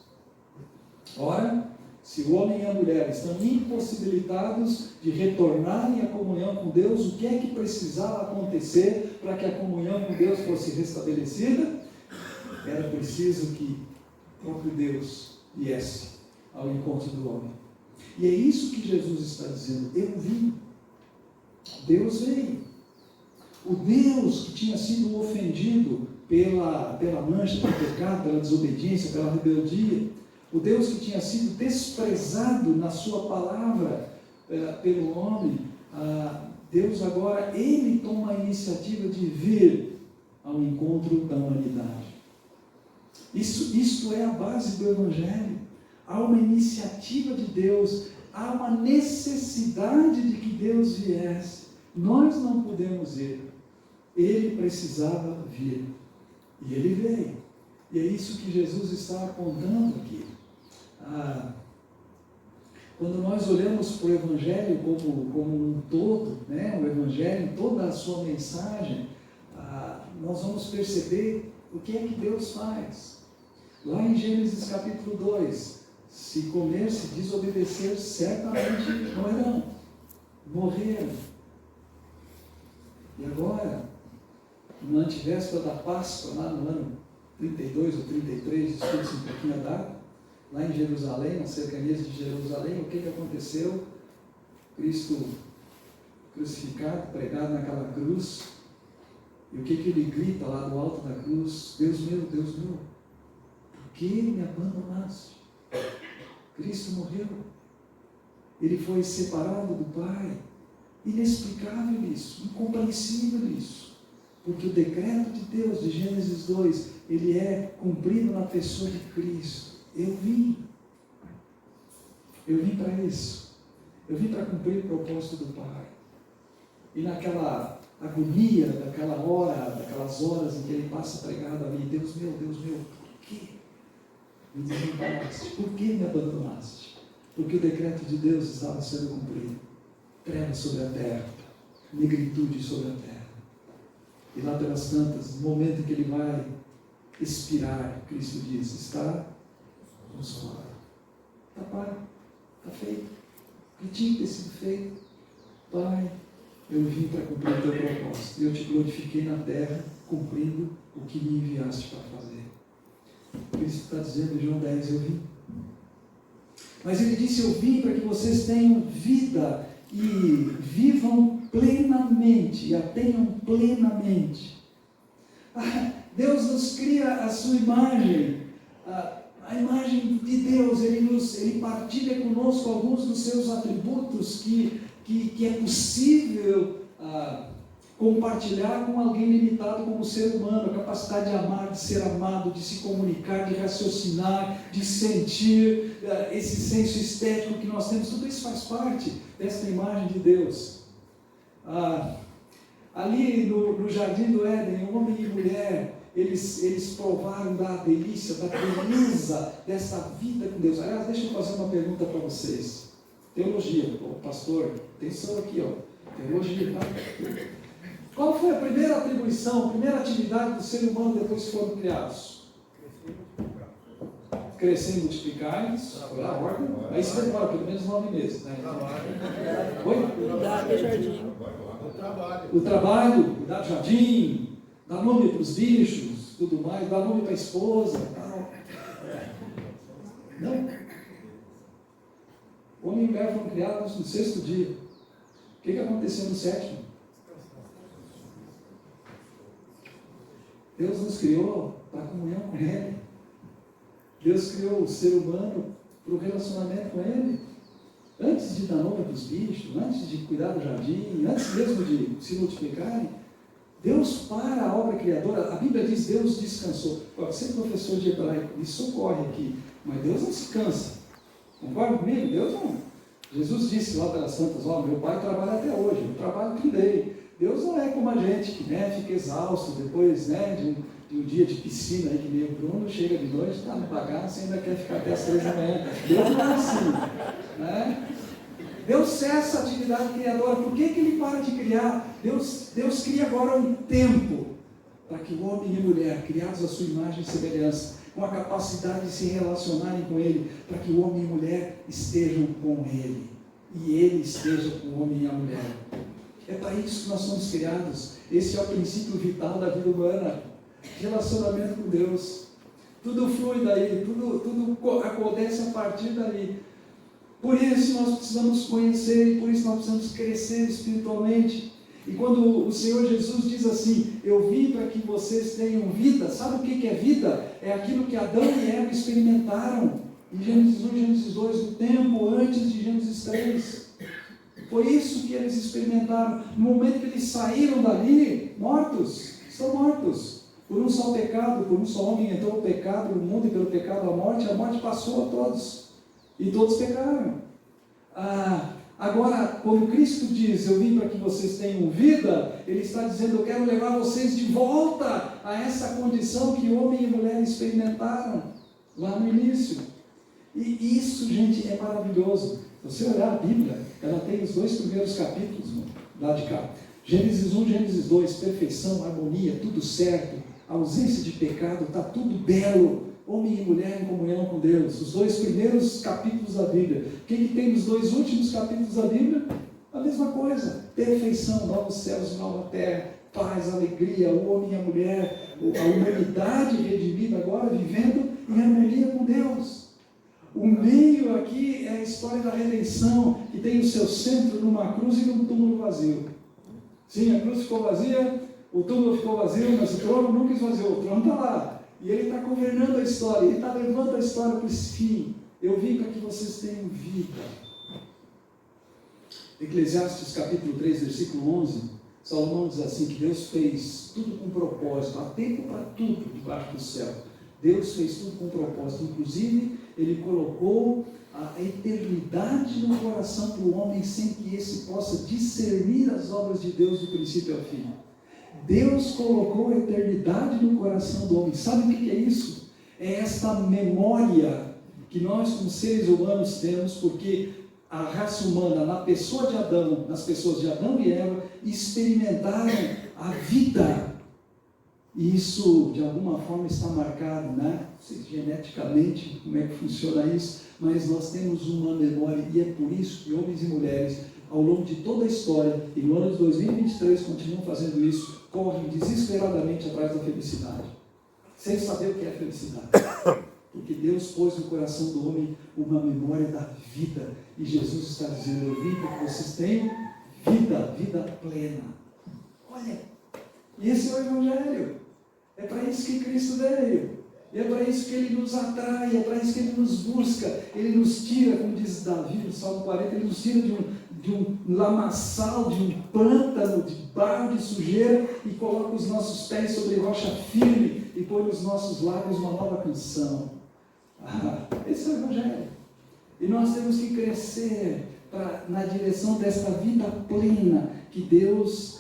Ora, se o homem e a mulher estão impossibilitados de retornarem à comunhão com Deus, o que é que precisava acontecer para que a comunhão com Deus fosse restabelecida? Era preciso que o próprio Deus viesse ao encontro do homem. E é isso que Jesus está dizendo. Eu vim. Deus veio. O Deus que tinha sido ofendido pela mancha, pelo pecado, pela desobediência, pela rebeldia, o Deus que tinha sido desprezado na sua palavra pelo homem, Deus agora, Ele toma a iniciativa de vir ao encontro da humanidade. Isto é a base do Evangelho. Há uma iniciativa de Deus, há uma necessidade de que Deus viesse. Nós não podemos ir. Ele precisava vir. E Ele veio. E é isso que Jesus está apontando aqui. Quando nós olhamos para o Evangelho como um todo, né, o Evangelho, toda a sua mensagem, nós vamos perceber o que é que Deus faz. Lá em Gênesis capítulo 2, se comer, se desobedecer, certamente morreram. E agora, no antivéspera da Páscoa, lá no ano 32 ou 33, discute-se um pouquinho a data, lá em Jerusalém, nas cercanias de Jerusalém, o que aconteceu? Cristo crucificado, pregado naquela cruz, e o que ele grita lá do alto da cruz? Deus meu, por que me abandonaste? Cristo morreu, ele foi separado do Pai. Inexplicável isso, incompreensível isso, porque o decreto de Deus, de Gênesis 2, ele é cumprido na pessoa de Cristo. Eu vim para isso, eu vim para cumprir o propósito do Pai. E naquela agonia, daquelas horas em que ele passa pregado ali, Deus meu, por que me desamparaste? Por que me abandonaste? Porque o decreto de Deus estava sendo cumprido. Trevas sobre a terra, negritude sobre a terra. E lá pelas tantas, no momento em que ele vai expirar, Cristo diz, está consumado. Está pago, está feito. O que tinha que ter sido feito? Pai, eu vim para cumprir o teu propósito. E eu te glorifiquei na terra, cumprindo o que me enviaste para fazer. Cristo está dizendo em João 10, eu vim. Mas ele disse, eu vim para que vocês tenham vida e vivam plenamente, e a tenham plenamente. Deus nos cria a sua imagem, a imagem de Deus. Ele partilha conosco alguns dos seus atributos que é possível compartilhar com alguém limitado como ser humano, a capacidade de amar, de ser amado, de se comunicar, de raciocinar, de sentir, esse senso estético que nós temos, tudo isso faz parte dessa imagem de Deus. Ali no Jardim do Éden, homem e mulher, eles provaram da delícia, da beleza dessa vida com Deus. Aliás, deixa eu fazer uma pergunta para vocês. Teologia. Ô, pastor, atenção aqui, ó. Teologia, tá? Qual foi a primeira atribuição, a primeira atividade do ser humano depois que foram criados? Crescer e multiplicar, foi a ordem. Aí se demora pelo menos 9 meses, né? Oi? Cuidar do jardim. O trabalho, cuidar do jardim, dar nome para os bichos, tudo mais, dar nome para a esposa, tal. Não. O homem e a mulher foram criados no 6º dia. O que aconteceu no 7º? Deus nos criou para a comunhão com Ele. Deus criou o ser humano para o relacionamento com Ele. Antes de dar nome para os bichos, antes de cuidar do jardim, antes mesmo de se multiplicarem, Deus para a obra criadora. A Bíblia diz Deus descansou. Você é professor de hebraico, me socorre aqui, mas Deus não se cansa. Concorda comigo? Deus não. Jesus disse lá pelas tantas horas, meu pai trabalha até hoje, eu trabalho também. Deus não é como a gente que fica exausto depois de um dia de piscina aí, que nem o Bruno, chega de noite, está no bagaço e ainda quer ficar até as 3 da manhã. Deus não é assim. Né? Deus cessa a atividade criadora. Por que Ele para de criar? Deus cria agora um tempo para que o homem e a mulher, criados à sua imagem e semelhança, com a capacidade de se relacionarem com Ele, para que o homem e a mulher estejam com Ele e Ele esteja com o homem e a mulher. É para isso que nós somos criados. Esse é o princípio vital da vida humana. Relacionamento com Deus. Tudo flui daí, tudo acontece a partir dali. Por isso nós precisamos conhecer e por isso nós precisamos crescer espiritualmente. E quando o Senhor Jesus diz assim, eu vim para que vocês tenham vida, sabe o que é vida? É aquilo que Adão e Eva experimentaram em Gênesis 1 e Gênesis 2, no tempo antes de Gênesis 3. Foi isso que eles experimentaram. No momento que eles saíram dali, mortos, estão mortos. Por um só pecado, por um só homem entrou o pecado no mundo e pelo pecado a morte passou a todos. E todos pecaram. Agora, quando Cristo diz, eu vim para que vocês tenham vida, Ele está dizendo, eu quero levar vocês de volta a essa condição que homem e mulher experimentaram lá no início. E isso, gente, é maravilhoso. Se você olhar a Bíblia, ela tem os 2 primeiros capítulos, lá de cá. Gênesis 1, Gênesis 2, perfeição, harmonia, tudo certo, ausência de pecado, está tudo belo. Homem e mulher em comunhão com Deus. Os 2 primeiros capítulos da Bíblia. O que tem nos 2 últimos capítulos da Bíblia? A mesma coisa. Perfeição, novos céus, nova terra, paz, alegria, o homem e a mulher, a humanidade redimida agora, vivendo em harmonia com Deus. O meio aqui é a história da redenção, que tem o seu centro numa cruz e num túmulo vazio. Sim, a cruz ficou vazia, o túmulo ficou vazio, mas o trono nunca esvaziou, o trono está lá. E Ele está governando a história, Ele está levando a história para esse fim. Eu vim para que vocês tenham vida. Eclesiastes capítulo 3, versículo 11, Salomão diz assim, que Deus fez tudo com propósito, há tempo para tudo debaixo do céu. Deus fez tudo com propósito, inclusive Ele colocou a eternidade no coração do homem sem que esse possa discernir as obras de Deus do princípio ao fim. Deus colocou a eternidade no coração do homem. Sabe o que é isso? É esta memória que nós como seres humanos temos, porque a raça humana, na pessoa de Adão, nas pessoas de Adão e Eva, experimentaram a vida. E isso, de alguma forma, está marcado, né? Não sei geneticamente como é que funciona isso, mas nós temos uma memória, e é por isso que homens e mulheres, ao longo de toda a história, e no ano de 2023 continuam fazendo isso, correm desesperadamente atrás da felicidade, sem saber o que é felicidade. Porque Deus pôs no coração do homem uma memória da vida, e Jesus está dizendo, eu vim para que vocês tenham vida plena. Olha, esse é o Evangelho, é para isso que Cristo veio, e é para isso que Ele nos atrai, é para isso que Ele nos busca, Ele nos tira, como diz Davi no Salmo 40, Ele nos tira de um lamaçal, de um pântano, de barro, de sujeira, e coloca os nossos pés sobre rocha firme, e põe nos nossos lábios uma nova canção. Esse é o Evangelho. E nós temos que crescer na direção desta vida plena, que Deus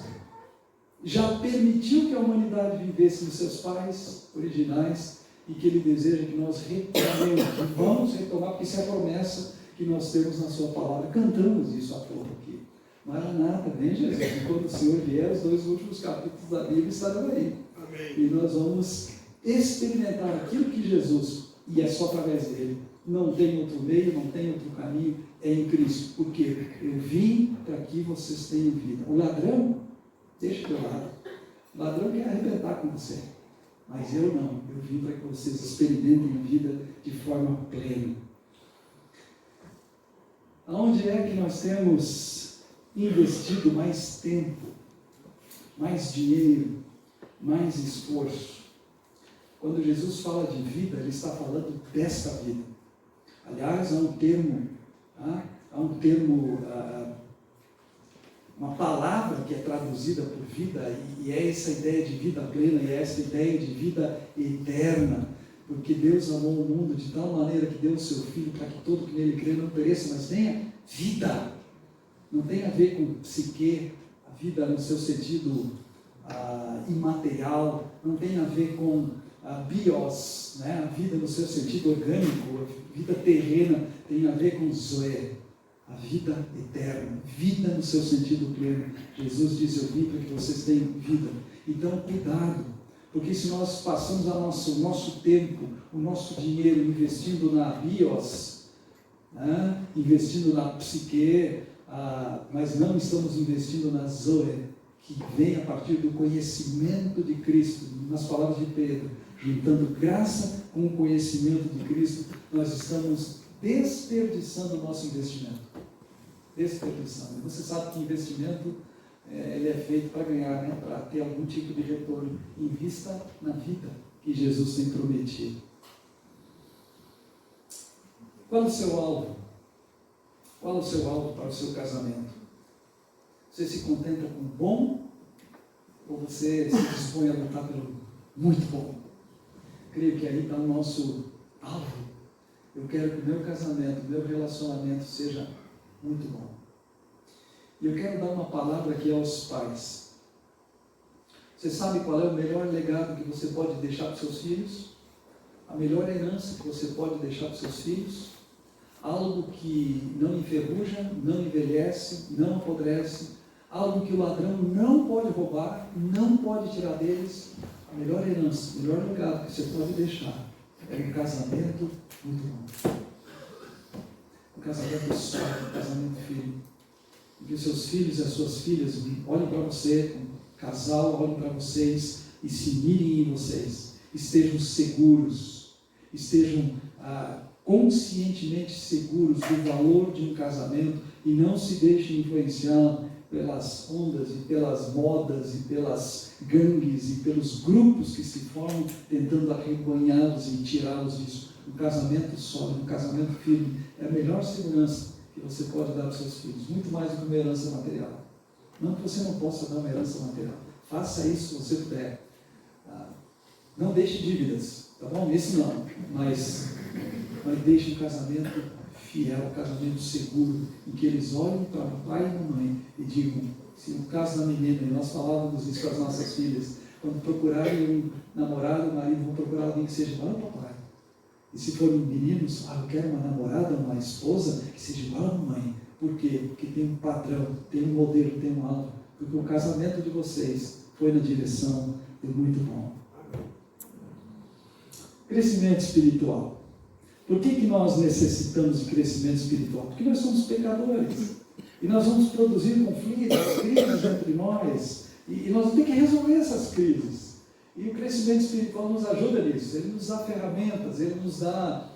já permitiu que a humanidade vivesse dos seus pais originais, e que Ele deseja que nós retomemos, e vamos retomar, porque isso é a promessa que nós temos na sua palavra. Cantamos isso há pouco aqui. Maranata, vem Jesus, e quando o Senhor vier, os 2 últimos capítulos da Bíblia estarão aí. Amém. E nós vamos experimentar aquilo que Jesus, e é só através dele, não tem outro meio, não tem outro caminho, é em Cristo. Porque eu vim para que vocês tenham vida. O ladrão, deixa de lado. O ladrão quer arrebentar com você. Mas eu não. Eu vim para que vocês experimentem a vida de forma plena. Aonde é que nós temos investido mais tempo, mais dinheiro, mais esforço? Quando Jesus fala de vida, ele está falando desta vida. Aliás, há um termo, uma palavra que é traduzida por vida, e é essa ideia de vida plena, e é essa ideia de vida eterna, porque Deus amou o mundo de tal maneira que deu o seu Filho para que todo que nele crê não pereça, mas tenha vida. Não tem a ver com psique, a vida no seu sentido imaterial, não tem a ver com bios, né? A vida no seu sentido orgânico, a vida terrena, tem a ver com zoe, a vida eterna, vida no seu sentido pleno. Jesus diz: eu vim para que vocês tenham vida. Então, cuidado, porque se nós passamos o nosso tempo, o nosso dinheiro investindo na bios, né? Investindo na psique, mas não estamos investindo na zoe, que vem a partir do conhecimento de Cristo, nas palavras de Pedro, juntando graça com o conhecimento de Cristo, nós estamos desperdiçando o nosso investimento. Desperdiçando. Você sabe que investimento ele é feito para ganhar, né? Para ter algum tipo de retorno. Invista na vida que Jesus tem prometido. Qual é o seu alvo? Qual é o seu alvo para o seu casamento? Você se contenta com o bom ou você se dispõe a lutar pelo muito bom? Creio que aí está o nosso alvo. Eu quero que o meu casamento, o meu relacionamento seja muito bom. E eu quero dar uma palavra aqui aos pais. Você sabe qual é o melhor legado que você pode deixar para os seus filhos? A melhor herança que você pode deixar para os seus filhos? Algo que não enferruja, não envelhece, não apodrece, algo que o ladrão não pode roubar, não pode tirar deles. A melhor herança, o melhor legado que você pode deixar é um casamento muito bom. Um casamento sólido, um casamento firme. E que os seus filhos e as suas filhas olhem para você, um casal, olhem para vocês e se mirem em vocês. Estejam seguros, estejam conscientemente seguros do valor de um casamento e não se deixem influenciar pelas ondas e pelas modas e pelas gangues e pelos grupos que se formam tentando arrebanhá-los e tirá-los disso. Um casamento sólido, um casamento firme é a melhor segurança que você pode dar para os seus filhos, muito mais do que uma herança material. Não que você não possa dar uma herança material, faça isso se você puder. Não deixe dívidas, tá bom? Esse não, mas deixe um casamento fiel, um casamento seguro, em que eles olhem para o pai e a mamãe e digam, se no caso da menina, e nós falávamos isso com as nossas filhas, quando procurarem um namorado, um marido, vão procurar alguém que seja igual ao papai. E se forem meninos, eu quero uma namorada, uma esposa que seja igual à mamãe. Por quê? Porque tem um padrão, tem um modelo, tem um alvo. Porque o casamento de vocês foi na direção do muito bom. Crescimento espiritual. Por que nós necessitamos de crescimento espiritual? Porque nós somos pecadores. E nós vamos produzir conflitos, crises entre nós. E nós vamos ter que resolver essas crises. E o crescimento espiritual nos ajuda nisso. Ele nos dá ferramentas, ele nos dá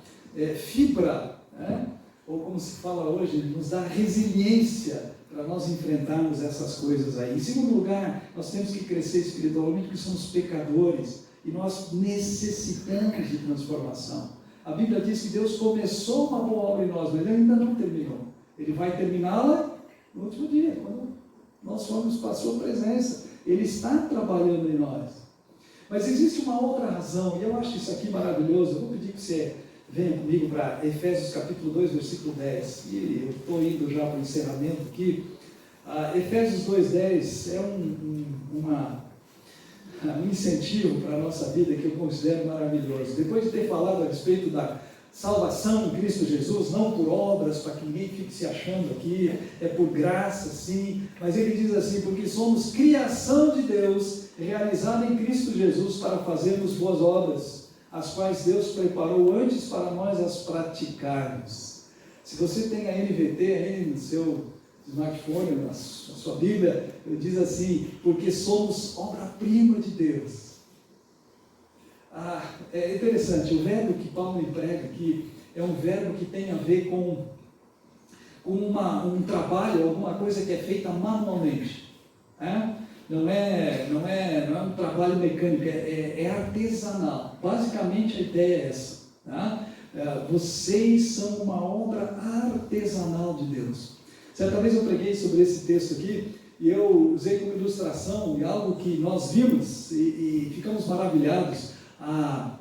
fibra, né? Ou como se fala hoje, ele nos dá resiliência para nós enfrentarmos essas coisas aí. Em segundo lugar, nós temos que crescer espiritualmente porque somos pecadores e nós necessitamos de transformação. A Bíblia diz que Deus começou uma boa obra em nós, mas Ele ainda não terminou. Ele vai terminá-la no último dia, quando nós formos para a sua presença. Ele está trabalhando em nós. Mas existe uma outra razão, e eu acho isso aqui maravilhoso. Eu vou pedir que você venha comigo para Efésios capítulo 2, versículo 10. E eu estou indo já para o encerramento aqui. Efésios 2,10 é um incentivo para a nossa vida que eu considero maravilhoso. Depois de ter falado a respeito da salvação em Cristo Jesus, não por obras, para que ninguém fique se achando aqui, é por graça, sim, mas ele diz assim, porque somos criação de Deus, realizada em Cristo Jesus para fazermos boas obras, as quais Deus preparou antes para nós as praticarmos. Se você tem a NVT aí no seu smartphone, na sua Bíblia, ele diz assim, porque somos obra-prima de Deus. É interessante, o verbo que Paulo emprega aqui é um verbo que tem a ver com um trabalho, alguma coisa que é feita manualmente. Não é um trabalho mecânico, é artesanal. Basicamente a ideia é essa. Tá? Vocês são uma obra artesanal de Deus. Certa vez eu preguei sobre esse texto aqui e eu usei como ilustração algo que nós vimos e ficamos maravilhados. A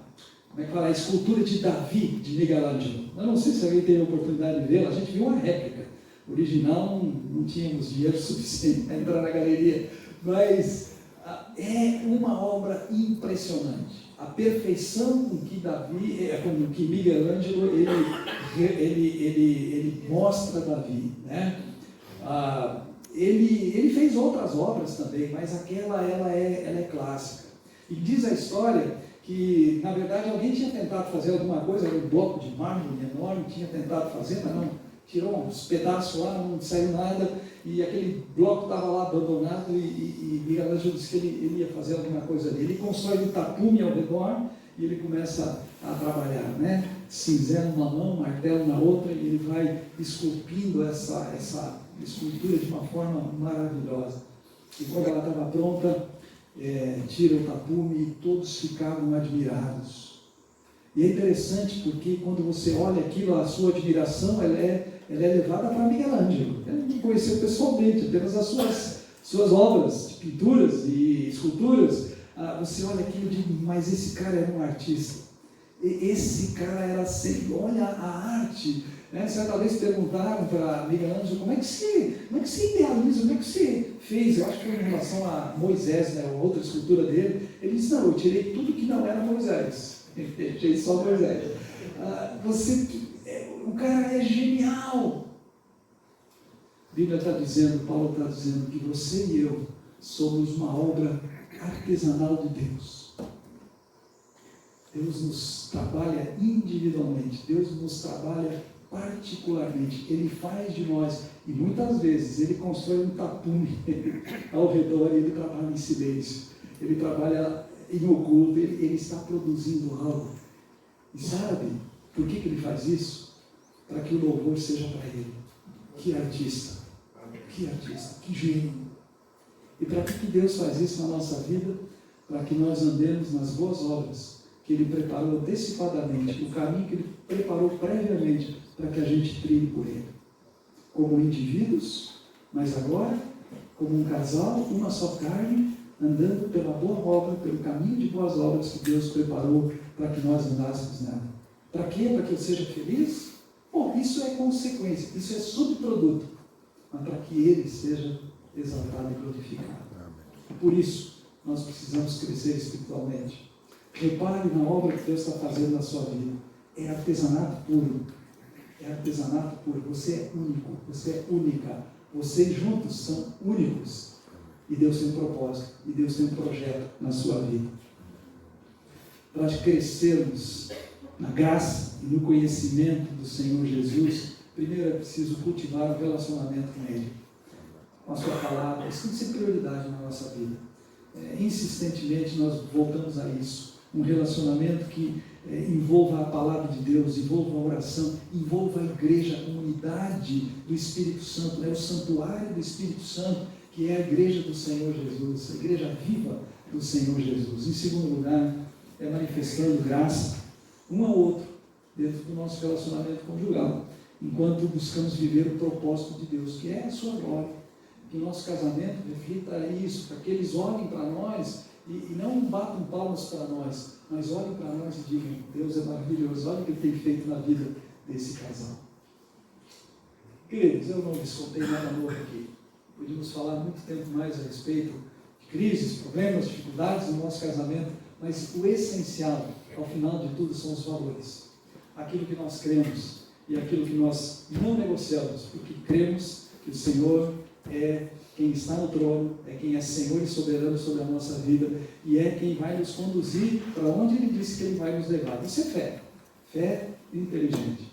escultura de Davi, de Michelangelo. Eu não sei se alguém teve a oportunidade de vê-la, a gente viu uma réplica. Original, não tínhamos dinheiro suficiente para entrar na galeria, mas é uma obra impressionante. A perfeição com que Davi, com que Michelangelo ele mostra Davi, né? Ele fez outras obras também, mas aquela ela é clássica. E diz a história que, na verdade, alguém tinha tentado fazer alguma coisa, era um bloco de mármore enorme, tinha tentado fazer, mas não, tirou uns pedaços lá, não saiu nada, e aquele bloco estava lá abandonado, e Michelangelo disse que ele ia fazer alguma coisa ali. Ele constrói um tapume ao redor, e ele começa a trabalhar, né? Cinzelo numa mão, martelo na outra, e ele vai esculpindo essa escultura de uma forma maravilhosa. E quando ela estava pronta, tira o tapume e todos ficavam admirados. E é interessante porque quando você olha aquilo, a sua admiração ela é levada para Michelangelo. Ele não conheceu pessoalmente, apenas as suas obras de pinturas e esculturas. Você olha aquilo e diz, mas esse cara era um artista. Esse cara era sempre, olha a arte. Certa vez perguntaram para Michelangelo como é que se idealiza, como é que se fez, eu acho que foi em relação a Moisés, né, outra escultura dele. Ele disse, não, eu tirei tudo que não era Moisés, eu deixei só Moisés. O cara é genial. A Bíblia está dizendo, Paulo está dizendo que você e eu somos uma obra artesanal de Deus. Deus nos trabalha individualmente, Deus nos trabalha particularmente. Ele faz de nós, e muitas vezes ele constrói um tapume ao redor e ele trabalha em silêncio, ele trabalha em oculto, ele está produzindo algo. E sabe por que ele faz isso? Para que o louvor seja para ele. Que artista, que gênio. E para que Deus faz isso na nossa vida? Para que nós andemos nas boas obras que Ele preparou antecipadamente, o caminho que Ele preparou previamente para que a gente trilhe por Ele. Como indivíduos, mas agora, como um casal, uma só carne, andando pela boa obra, pelo caminho de boas obras que Deus preparou para que nós andássemos nela. Para quê? Para que eu seja feliz? Bom, isso é consequência, isso é subproduto, mas para que Ele seja exaltado e glorificado. Por isso, nós precisamos crescer espiritualmente. Repare na obra que Deus está fazendo na sua vida. É artesanato puro. É artesanato puro. Você é único, você é única. Vocês juntos são únicos. E Deus tem um propósito, e Deus tem um projeto na sua vida. Para crescermos na graça e no conhecimento do Senhor Jesus, primeiro é preciso cultivar o relacionamento com Ele. Com a sua palavra. Isso tem que ser prioridade na nossa vida. Insistentemente nós voltamos a isso. Um relacionamento que envolva a palavra de Deus, envolva a oração, envolva a igreja, a comunidade do Espírito Santo, o santuário do Espírito Santo, que é a igreja do Senhor Jesus, a igreja viva do Senhor Jesus. Em segundo lugar, é manifestando graça um ao outro, dentro do nosso relacionamento conjugal, enquanto buscamos viver o propósito de Deus, que é a sua glória. Que o nosso casamento reflita isso, para que eles olhem para nós e não batam palmas para nós, mas olhem para nós e digam, Deus é maravilhoso, olha o que Ele tem feito na vida desse casal. Queridos, eu não lhes contei nada novo aqui. Podíamos falar muito tempo mais a respeito de crises, problemas, dificuldades no nosso casamento, mas o essencial, ao final de tudo, são os valores. aquilo que nós cremos e aquilo que nós não negociamos, porque cremos que o Senhor é quem está no trono, é quem é Senhor e soberano sobre a nossa vida e é quem vai nos conduzir para onde Ele disse que Ele vai nos levar. Isso é fé, fé inteligente.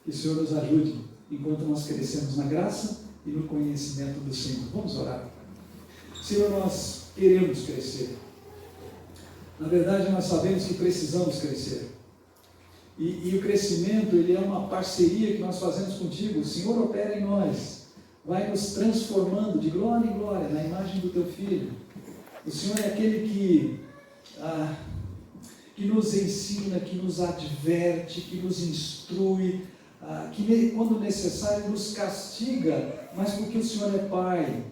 Que o Senhor nos ajude enquanto nós crescemos na graça e no conhecimento do Senhor. Vamos orar. Senhor, nós queremos crescer. Na verdade, nós sabemos que precisamos crescer. E o crescimento, ele é uma parceria que nós fazemos contigo. O Senhor opera em nós, vai nos transformando de glória em glória na imagem do Teu Filho. O Senhor é aquele que nos ensina, que nos adverte, que nos instrui, que quando necessário nos castiga, mas porque o Senhor é Pai,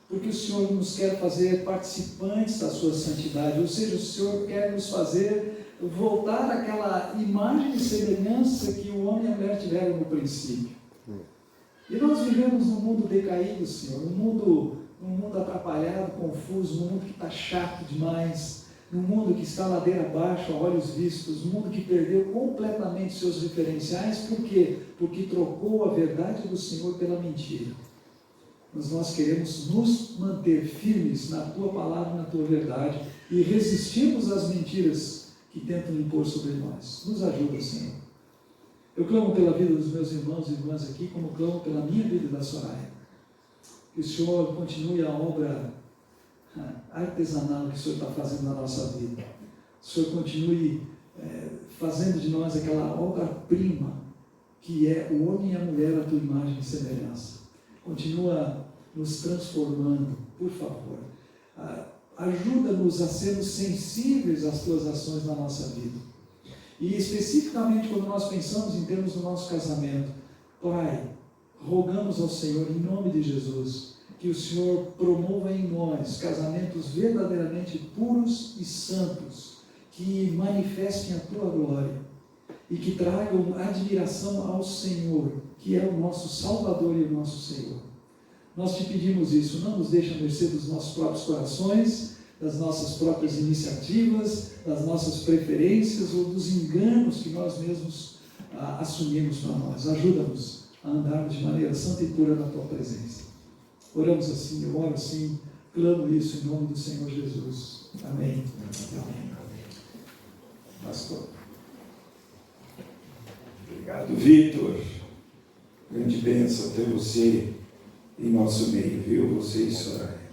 porque o Senhor nos quer fazer participantes da sua santidade, ou seja, o Senhor quer nos fazer voltar àquela imagem e semelhança que o homem e a mulher tiveram no princípio. E nós vivemos num mundo decaído, Senhor, num mundo atrapalhado, confuso, num mundo que está chato demais, num mundo que está ladeira abaixo, a olhos vistos, num mundo que perdeu completamente seus referenciais. Por quê? Porque trocou a verdade do Senhor pela mentira. Mas nós queremos nos manter firmes na Tua palavra, na Tua verdade, e resistirmos às mentiras que tentam impor sobre nós. Nos ajuda, Senhor. Eu clamo pela vida dos meus irmãos e irmãs aqui, como clamo pela minha vida e da Soraya. Que o Senhor continue a obra artesanal que o Senhor está fazendo na nossa vida. O Senhor continue fazendo de nós aquela obra-prima que é o homem e a mulher à Tua imagem e semelhança. Continua nos transformando, por favor. Ajuda-nos a sermos sensíveis às Tuas ações na nossa vida. E especificamente quando nós pensamos em termos do nosso casamento, Pai, rogamos ao Senhor, em nome de Jesus, que o Senhor promova em nós casamentos verdadeiramente puros e santos, que manifestem a Tua glória e que tragam admiração ao Senhor, que é o nosso Salvador e o nosso Senhor. Nós Te pedimos isso, não nos deixe à mercê dos nossos próprios corações, das nossas próprias iniciativas, das nossas preferências ou dos enganos que nós mesmos assumimos para nós. Ajuda-nos a andarmos de maneira santa e pura na Tua presença. Oramos assim, eu oro assim, clamo isso em nome do Senhor Jesus. Amém. Amém. Pastor. Obrigado, Vitor. Grande bênção ter você em nosso meio, viu? Você e Soraya.